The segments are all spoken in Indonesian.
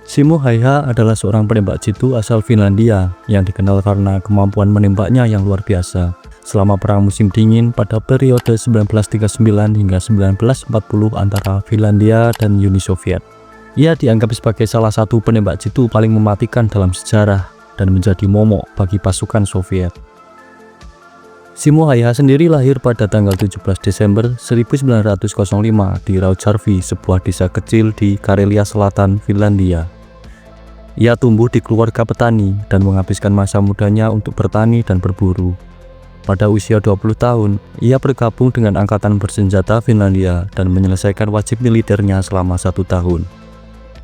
Simo Häyhä adalah seorang penembak jitu asal Finlandia yang dikenal karena kemampuan menembaknya yang luar biasa selama Perang Musim Dingin pada periode 1939 hingga 1940 antara Finlandia dan Uni Soviet. Ia dianggap sebagai salah satu penembak jitu paling mematikan dalam sejarah dan menjadi momok bagi pasukan Soviet. Simo Häyhä sendiri lahir pada tanggal 17 Desember 1905 di Rautjärvi, sebuah desa kecil di Karelia Selatan, Finlandia. Ia tumbuh di keluarga petani dan menghabiskan masa mudanya untuk bertani dan berburu. Pada usia 20 tahun, ia bergabung dengan angkatan bersenjata Finlandia dan menyelesaikan wajib militernya selama 1 tahun.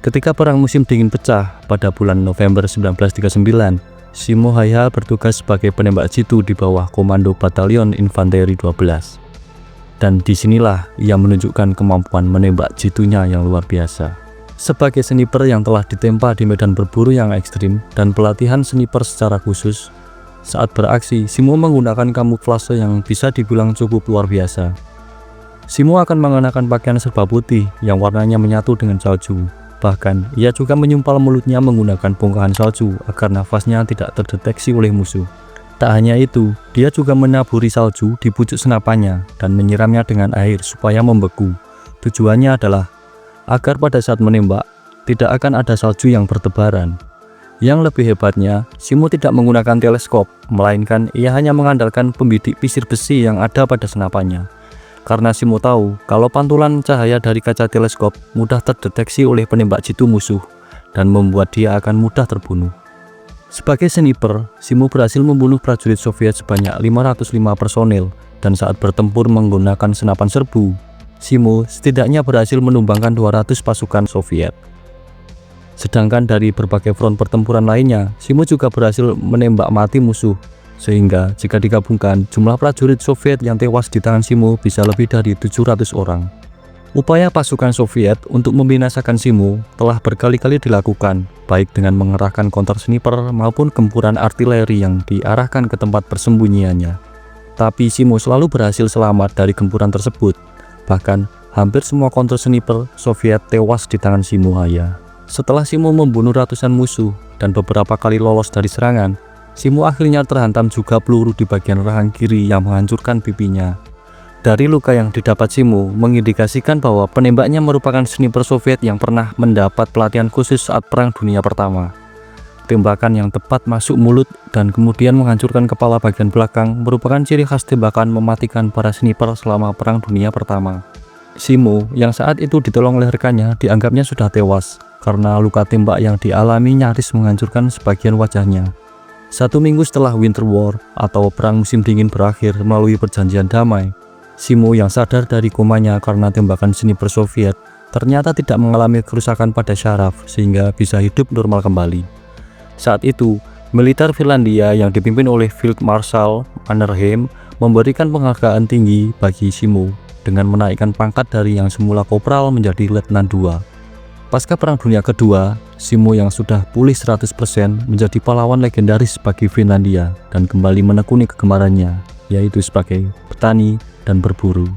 Ketika Perang Musim Dingin pecah pada bulan November 1939, Simo Häyhä bertugas sebagai penembak jitu di bawah Komando Batalion Infanteri 12. Dan disinilah ia menunjukkan kemampuan menembak jitunya yang luar biasa. Sebagai sniper yang telah ditempa di medan berburu yang ekstrim dan pelatihan sniper secara khusus, saat beraksi, Simo menggunakan kamuflase yang bisa dibilang cukup luar biasa. Simo akan mengenakan pakaian serba putih yang warnanya menyatu dengan salju. Bahkan, ia juga menyumpal mulutnya menggunakan bongkahan salju agar nafasnya tidak terdeteksi oleh musuh. Tak hanya itu, dia juga menaburi salju di pucuk senapannya dan menyiramnya dengan air supaya membeku. Tujuannya adalah agar pada saat menembak, tidak akan ada salju yang bertebaran. Yang lebih hebatnya, Simo tidak menggunakan teleskop, melainkan ia hanya mengandalkan pembidik pisir besi yang ada pada senapannya. Karena Simo tahu kalau pantulan cahaya dari kaca teleskop mudah terdeteksi oleh penembak jitu musuh dan membuat dia akan mudah terbunuh. Sebagai sniper, Simo berhasil membunuh prajurit Soviet sebanyak 505 personil dan saat bertempur menggunakan senapan serbu, Simo setidaknya berhasil menumbangkan 200 pasukan Soviet. Sedangkan dari berbagai front pertempuran lainnya, Simo juga berhasil menembak mati musuh. Sehingga jika digabungkan, jumlah prajurit Soviet yang tewas di tangan Simo bisa lebih dari 700 orang. Upaya pasukan Soviet untuk membinasakan Simo telah berkali-kali dilakukan, baik dengan mengerahkan counter sniper maupun gempuran artileri yang diarahkan ke tempat persembunyiannya. Tapi Simo selalu berhasil selamat dari gempuran tersebut. Bahkan, hampir semua counter sniper Soviet tewas di tangan Simo Häyhä. Setelah Simo membunuh ratusan musuh dan beberapa kali lolos dari serangan, Simo akhirnya terhantam juga peluru di bagian rahang kiri yang menghancurkan pipinya. Dari luka yang didapat Simo mengindikasikan bahwa penembaknya merupakan sniper Soviet yang pernah mendapat pelatihan khusus saat Perang Dunia Pertama. Tembakan yang tepat masuk mulut dan kemudian menghancurkan kepala bagian belakang merupakan ciri khas tembakan mematikan para sniper selama Perang Dunia Pertama. Simo yang saat itu ditolong oleh rekannya dianggapnya sudah tewas karena luka tembak yang dialami nyaris menghancurkan sebagian wajahnya. 1 minggu setelah Winter War atau Perang Musim Dingin berakhir melalui perjanjian damai, Simo yang sadar dari komanya karena tembakan sniper Soviet ternyata tidak mengalami kerusakan pada syaraf sehingga bisa hidup normal kembali. Saat itu, militer Finlandia yang dipimpin oleh Field Marshal Mannerheim memberikan penghargaan tinggi bagi Simo dengan menaikkan pangkat dari yang semula kopral menjadi letnan 2. Pasca Perang Dunia Kedua, Simo yang sudah pulih 100% menjadi pahlawan legendaris bagi Finlandia dan kembali menekuni kegemarannya, yaitu sebagai petani dan berburu.